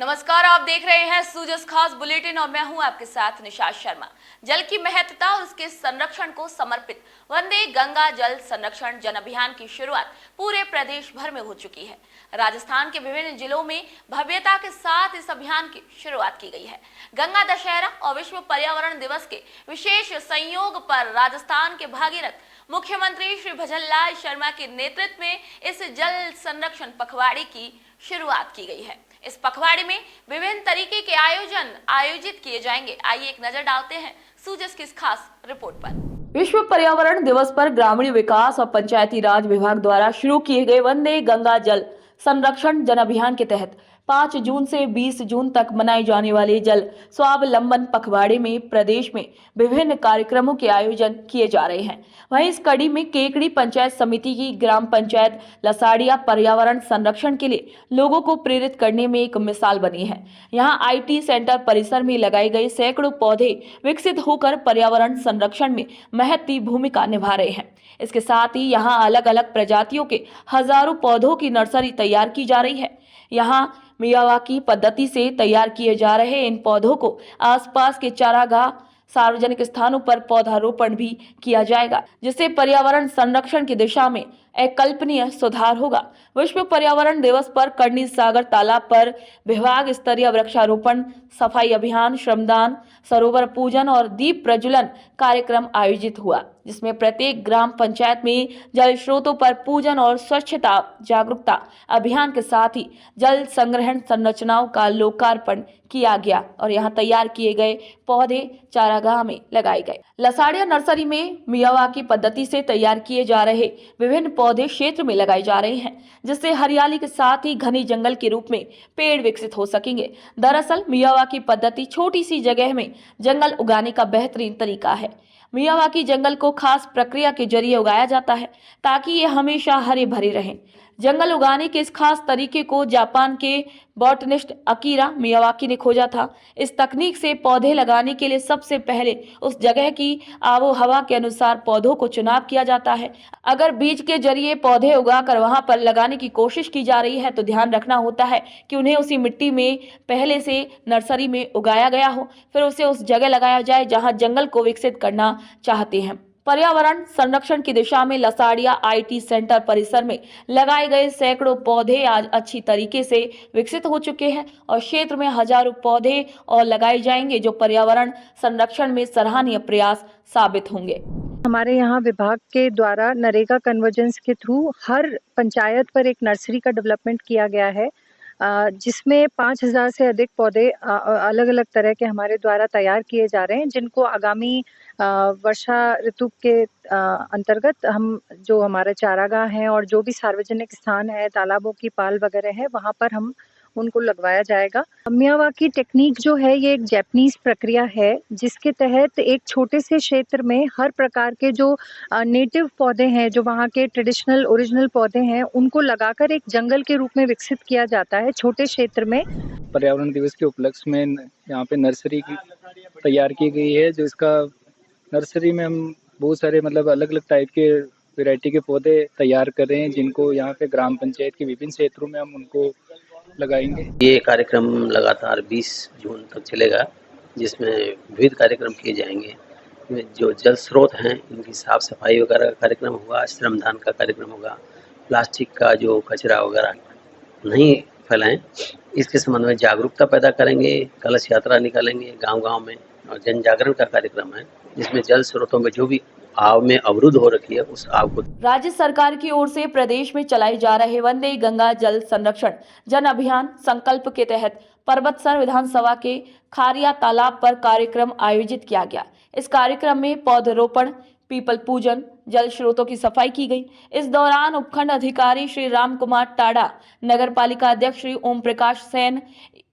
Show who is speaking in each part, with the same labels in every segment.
Speaker 1: नमस्कार, आप देख रहे हैं सूजस खास बुलेटिन और मैं हूं आपके साथ निशा शर्मा। जल की महत्ता और उसके संरक्षण को समर्पित वंदे गंगा जल संरक्षण जन अभियान की शुरुआत पूरे प्रदेश भर में हो चुकी है। राजस्थान के विभिन्न जिलों में भव्यता के साथ इस अभियान की शुरुआत की गई है। गंगा दशहरा और विश्व पर्यावरण दिवस के विशेष संयोग पर राजस्थान के भागीरथ मुख्यमंत्री श्री भजनलाल शर्मा के नेतृत्व में इस जल संरक्षण पखवाड़े की शुरुआत की गई है। इस पखवाड़े में विभिन्न तरीके के आयोजित किए जाएंगे। आइए एक नजर डालते हैं सूजस की इस खास रिपोर्ट पर। विश्व पर्यावरण दिवस पर ग्रामीण विकास और पंचायती राज विभाग द्वारा शुरू किए गए वंदे गंगा जल संरक्षण जन अभियान के तहत 5 जून से 20 जून तक मनाए जाने वाले जल स्वावलंबन पखवाड़े में प्रदेश में विभिन्न कार्यक्रमों के आयोजन किए जा रहे हैं। वहीं इस कड़ी में केकड़ी पंचायत समिति की ग्राम पंचायत लसाड़िया पर्यावरण संरक्षण के लिए लोगों को प्रेरित करने में एक मिसाल बनी है। यहाँ IT सेंटर परिसर में लगाए गए सैकड़ों पौधे विकसित होकर पर्यावरण संरक्षण में महत्वपूर्ण भूमिका निभा रहे हैं। इसके साथ ही यहाँ अलग अलग प्रजातियों के हजारों पौधों की नर्सरी तैयार की जा रही है। यहाँ मियावाकी पद्धति से तैयार किए जा रहे इन पौधों को आसपास के चारागाह, सार्वजनिक स्थानों पर पौधारोपण भी किया जाएगा, जिससे पर्यावरण संरक्षण की दिशा में अकल्पनीय सुधार होगा। विश्व पर्यावरण दिवस पर करनी सागर तालाब पर विभाग स्तरीय वृक्षारोपण, सफाई अभियान, श्रमदान, सरोवर पूजन और दीप प्रज्वलन कार्यक्रम आयोजित हुआ, जिसमें प्रत्येक ग्राम पंचायत में जल स्रोतों पर पूजन और स्वच्छता जागरूकता अभियान के साथ ही जल संग्रहण संरचनाओं का लोकार्पण किया गया और यहाँ तैयार किए गए पौधे चारागाह में लगाए गए। लसाड़िया नर्सरी में मियावाकी पद्धति से तैयार किए जा रहे विभिन्न पौधे क्षेत्र में लगाए जा रहे हैं, जिससे हरियाली के साथ ही घने जंगल के रूप में पेड़ विकसित हो सकेंगे। दरअसल मियावाकी पद्धति छोटी सी जगह में जंगल उगाने का बेहतरीन तरीका है। मियावाकी जंगल को खास प्रक्रिया के जरिए उगाया जाता है ताकि ये हमेशा हरे भरे रहें। जंगल उगाने के इस खास तरीके को जापान के बॉटनिस्ट अकीरा मियावाकी ने खोजा था। इस तकनीक से पौधे लगाने के लिए सबसे पहले उस जगह की आबो हवा के अनुसार पौधों को चुनाव किया जाता है। अगर बीज के जरिए पौधे उगाकर वहां पर लगाने की कोशिश की जा रही है तो ध्यान रखना होता है कि उन्हें उसी मिट्टी में पहले से नर्सरी में उगाया गया हो, फिर उसे उस जगह लगाया जाए जहां जंगल को विकसित करना चाहते हैं। पर्यावरण संरक्षण की दिशा में लसाड़िया IT सेंटर परिसर में लगाए गए सैकड़ों पौधे आज अच्छी तरीके से विकसित हो चुके हैं और क्षेत्र में हजारों पौधे और लगाए जाएंगे, जो पर्यावरण संरक्षण में सराहनीय प्रयास साबित होंगे।
Speaker 2: हमारे यहाँ विभाग के द्वारा नरेगा कन्वर्जेंस के थ्रू हर पंचायत पर एक नर्सरी का डेवलपमेंट किया गया है, जिसमें 5000 से अधिक पौधे अलग अलग तरह के हमारे द्वारा तैयार किए जा रहे हैं, जिनको आगामी वर्षा ऋतु के अंतर्गत हम जो हमारा चारागाह है और जो भी सार्वजनिक स्थान है, तालाबों की पाल वगैरह है, वहाँ पर हम उनको लगवाया जाएगा। मियावाकी टेक्निक जो है ये एक जापानीज प्रक्रिया है, जिसके तहत एक छोटे से क्षेत्र में हर प्रकार के जो नेटिव पौधे हैं, जो वहाँ के ट्रेडिशनल ओरिजिनल पौधे हैं, उनको लगाकर एक जंगल के रूप में विकसित किया जाता है छोटे क्षेत्र में।
Speaker 3: पर्यावरण दिवस के उपलक्ष्य में यहाँ पे नर्सरी की तैयार की गई है, जो इसका नर्सरी में हम बहुत सारे अलग अलग टाइप के वैरायटी के पौधे तैयार कर रहे हैं, जिनको यहाँ पे ग्राम पंचायत के विभिन्न क्षेत्रों में हम उनको लगाएंगे।
Speaker 4: ये कार्यक्रम लगातार 20 जून तक चलेगा, जिसमें विविध कार्यक्रम किए जाएंगे। जो जल स्रोत हैं इनकी साफ सफाई वगैरह का कार्यक्रम होगा, श्रमदान का कार्यक्रम होगा, प्लास्टिक का जो कचरा वगैरह नहीं फैलाएं इसके संबंध में जागरूकता पैदा करेंगे। कलश यात्रा निकालेंगे गांव-गांव में और जन जागरण का कार्यक्रम है, जिसमें जल स्रोतों में जो भी आव में अवरुद्ध हो रखी है उस आव को।
Speaker 1: राज्य सरकार की ओर से प्रदेश में चलाए जा रहे वंदे गंगा जल संरक्षण जन अभियान संकल्प के तहत परबतसर विधानसभा के खारिया तालाब पर कार्यक्रम आयोजित किया गया। इस कार्यक्रम में पौधरोपण, पीपल पूजन, जल स्रोतों की सफाई की गई। इस दौरान उपखंड अधिकारी श्री राम कुमार टाडा, नगर पालिका अध्यक्ष श्री ओम प्रकाश सेन,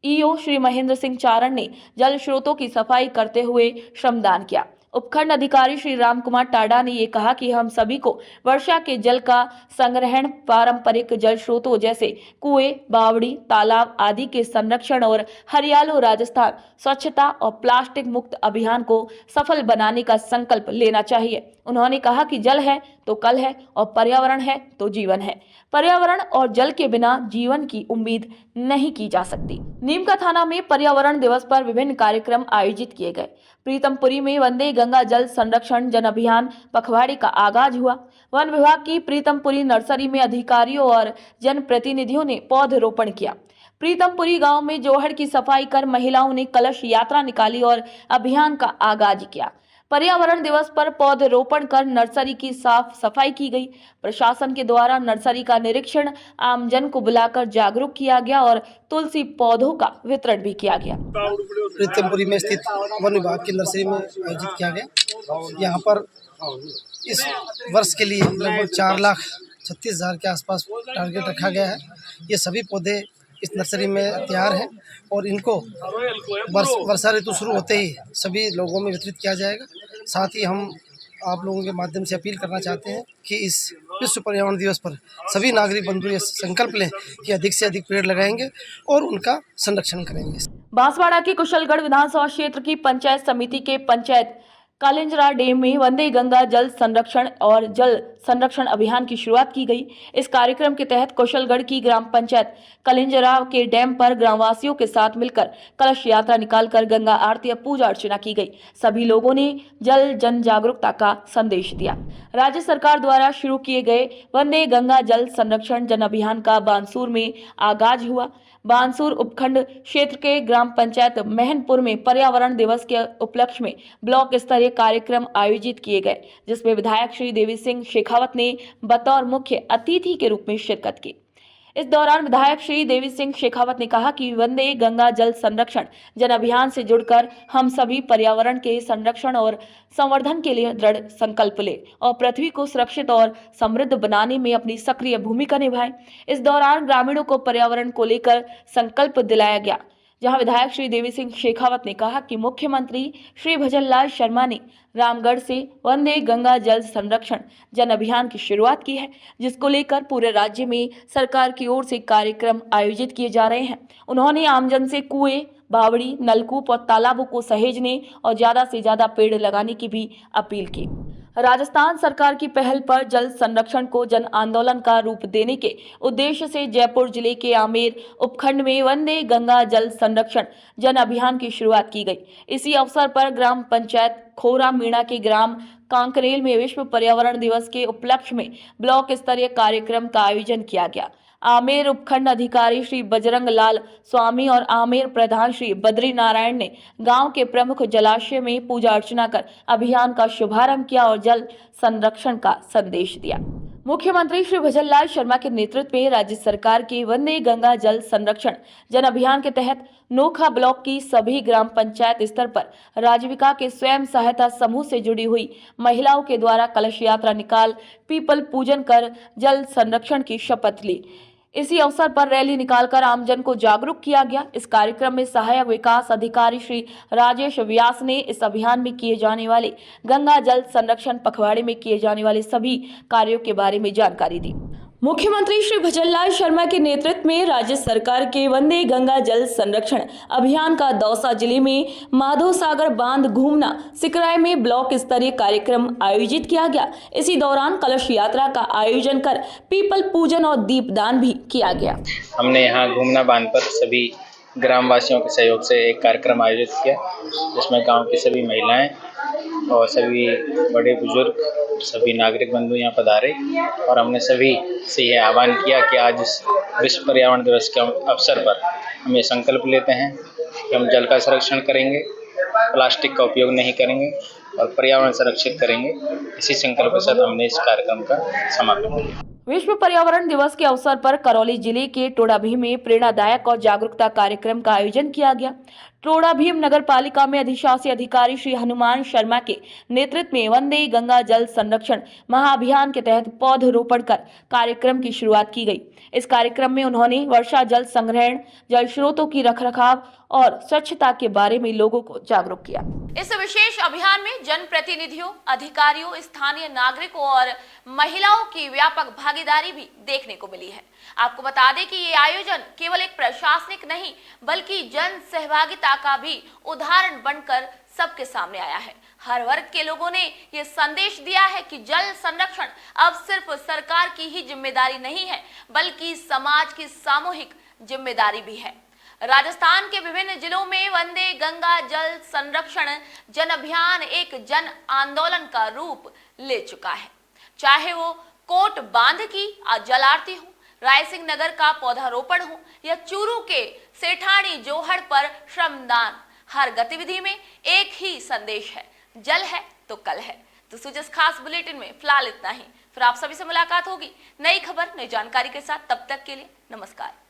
Speaker 1: EO श्री महेंद्र सिंह चारण ने जल स्रोतों की सफाई करते हुए श्रमदान किया। उपखंड अधिकारी श्री राम कुमार टाडा ने ये कहा कि हम सभी को वर्षा के जल का संग्रहण, पारंपरिक जल स्रोतों जैसे कुएं, बावड़ी, तालाब आदि के संरक्षण और हरियालो राजस्थान स्वच्छता और प्लास्टिक मुक्त अभियान को सफल बनाने का संकल्प लेना चाहिए। उन्होंने कहा कि जल है तो कल है और पर्यावरण है तो जीवन है। पर्यावरण और जल के बिना जीवन की उम्मीद नहीं की जा सकती। नीमका थाना में पर्यावरण दिवस पर विभिन्न कार्यक्रम आयोजित किए गए। प्रीतमपुरी में वंदे गंगा जल संरक्षण जन अभियान पखवाड़े का आगाज हुआ। वन विभाग की प्रीतमपुरी नर्सरी में अधिकारियों और जनप्रतिनिधियों ने पौधरोपण किया। प्रीतमपुरी गांव में जोहड़ की सफाई कर महिलाओं ने कलश यात्रा निकाली और अभियान का आगाज किया। पर्यावरण दिवस पर पौधरोपण कर नर्सरी की साफ सफाई की गई। प्रशासन के द्वारा नर्सरी का निरीक्षण, आमजन को बुलाकर जागरूक किया गया और तुलसी पौधों का वितरण भी किया गया।
Speaker 5: प्रीतमपुरी में स्थित वन विभाग की नर्सरी में आयोजित किया गया। यहाँ पर इस वर्ष के लिए लगभग 4,36,000 के आसपास टारगेट रखा गया है। ये सभी पौधे इस नर्सरी में तैयार हैं और इनको वर्षा ऋतु शुरू होते ही सभी लोगों में वितरित किया जाएगा। साथ ही हम आप लोगों के माध्यम से अपील करना चाहते हैं कि इस विश्व पर्यावरण दिवस पर सभी नागरिक बंधु ये संकल्प लें कि अधिक से अधिक पेड़ लगाएंगे और उनका संरक्षण करेंगे।
Speaker 1: बांसवाड़ा के कुशलगढ़ विधानसभा क्षेत्र की पंचायत समिति के पंचायत कालिंजरा डैम में वंदे गंगा जल संरक्षण और जल संरक्षण अभियान की शुरुआत की गई। इस कार्यक्रम के तहत कुशलगढ़ की ग्राम पंचायत कालिंजरा के डैम पर ग्रामवासियों के साथ मिलकर कलश यात्रा निकालकर गंगा आरती और पूजा अर्चना की गई। सभी लोगों ने जल जन जागरूकता का संदेश दिया। राज्य सरकार द्वारा शुरू किए गए वंदे गंगा जल संरक्षण जन अभियान का बानसूर में आगाज हुआ। बानसूर उपखंड क्षेत्र के ग्राम पंचायत महनपुर में पर्यावरण दिवस के उपलक्ष्य में ब्लॉक स्तरीय कार्यक्रम आयोजित किए गए, जिसमें विधायक श्री देवी सिंह शेखावत ने बतौर मुख्य अतिथि के रूप में शिरकत की। इस दौरान विधायक श्री देवी सिंह शेखावत ने कहा कि वंदे गंगा जल संरक्षण जन अभियान से जुड़कर हम सभी पर्यावरण के संरक्षण और संवर्धन के लिए दृढ़ संकल्प लें और पृथ्वी को सुरक्षित और समृद्ध बनाने में अपनी सक्रिय भूमिका निभाएं। इस दौरान ग्रामीणों को पर्यावरण को लेकर संकल्प दिलाया गया, जहां विधायक श्री देवी सिंह शेखावत ने कहा कि मुख्यमंत्री श्री भजनलाल शर्मा ने रामगढ़ से वंदे गंगा जल संरक्षण जन अभियान की शुरुआत की है, जिसको लेकर पूरे राज्य में सरकार की ओर से कार्यक्रम आयोजित किए जा रहे हैं। उन्होंने आमजन से कुएं, बावड़ी, नलकूप और तालाबों को सहेजने और ज्यादा से ज्यादा पेड़ लगाने की भी अपील की। राजस्थान सरकार की पहल पर जल संरक्षण को जन आंदोलन का रूप देने के उद्देश्य से जयपुर जिले के आमेर उपखंड में वंदे गंगा जल संरक्षण जन अभियान की शुरुआत की गई। इसी अवसर पर ग्राम पंचायत खोरा मीणा के ग्राम कांकरेल में विश्व पर्यावरण दिवस के उपलक्ष्य में ब्लॉक स्तरीय कार्यक्रम का आयोजन किया गया। आमेर उपखंड अधिकारी श्री बजरंग लाल स्वामी और आमेर प्रधान श्री बद्री नारायण ने गांव के प्रमुख जलाशय में पूजा अर्चना कर अभियान का शुभारंभ किया और जल संरक्षण का संदेश दिया। मुख्यमंत्री श्री भजनलाल शर्मा के नेतृत्व में राज्य सरकार के वंदे गंगा जल संरक्षण जन अभियान के तहत नोखा ब्लॉक की सभी ग्राम पंचायत स्तर पर राजीविका के स्वयं सहायता समूह से जुड़ी हुई महिलाओं के द्वारा कलश यात्रा निकाल पीपल पूजन कर जल संरक्षण की शपथ ली। इसी अवसर पर रैली निकालकर आमजन को जागरूक किया गया। इस कार्यक्रम में सहायक विकास अधिकारी श्री राजेश व्यास ने इस अभियान में किए जाने वाले गंगा जल संरक्षण पखवाड़े में किए जाने वाले सभी कार्यों के बारे में जानकारी दी। मुख्यमंत्री श्री भजनलाल शर्मा के नेतृत्व में राज्य सरकार के वंदे गंगा जल संरक्षण अभियान का दौसा जिले में माधो सागर बांध घूमना सिकराय में ब्लॉक स्तरीय कार्यक्रम आयोजित किया गया। इसी दौरान कलश यात्रा का आयोजन कर पीपल पूजन और दीपदान भी किया गया।
Speaker 6: हमने यहाँ घूमना बांध पर सभी ग्रामवासियों के सहयोग से एक कार्यक्रम आयोजित किया, जिसमें गांव की सभी महिलाएं और सभी बड़े बुजुर्ग सभी नागरिक बंधु यहाँ पधारे और हमने सभी से ये आह्वान किया कि आज इस विश्व पर्यावरण दिवस के अवसर पर हम ये संकल्प लेते हैं कि हम जल का संरक्षण करेंगे, प्लास्टिक का उपयोग नहीं करेंगे और पर्यावरण संरक्षित करेंगे। इसी संकल्प के साथ हमने इस कार्यक्रम का समापन किया।
Speaker 1: विश्व पर्यावरण दिवस के अवसर पर करौली जिले के टोडाभी में प्रेरणादायक और जागरूकता कार्यक्रम का आयोजन किया गया। ट्रोड़ा भीम नगर पालिका में अधिशासी अधिकारी श्री हनुमान शर्मा के नेतृत्व में वंदे गंगा जल संरक्षण महाअभियान के तहत पौधरोपण कर कार्यक्रम की शुरुआत की गई। इस कार्यक्रम में उन्होंने वर्षा जल संग्रहण, जल स्रोतों की रखरखाव और स्वच्छता के बारे में लोगों को जागरूक किया। इस विशेष अभियान में जनप्रतिनिधियों, अधिकारियों, स्थानीय नागरिकों और महिलाओं की व्यापक भागीदारी भी देखने को मिली है। आपको बता दें कि ये आयोजन केवल एक प्रशासनिक नहीं बल्कि जन सहभागिता का भी उदाहरण बनकर सबके सामने आया है। हर वर्ग के लोगों ने ये संदेश दिया है कि जल संरक्षण अब सिर्फ सरकार की ही जिम्मेदारी नहीं है बल्कि समाज की सामूहिक जिम्मेदारी भी है। राजस्थान के विभिन्न जिलों में वंदे गंगा जल संरक्षण जन अभियान एक जन आंदोलन का रूप ले चुका है। चाहे वो कोट बांध की जल आरती हो, रायसिंह नगर का पौधारोपण हो या चूरू के सेठानी जोहड़ पर श्रमदान, हर गतिविधि में एक ही संदेश है, जल है तो कल है। तो सुजस खास बुलेटिन में फिलहाल इतना ही। फिर आप सभी से मुलाकात होगी नई खबर, नई जानकारी के साथ। तब तक के लिए नमस्कार।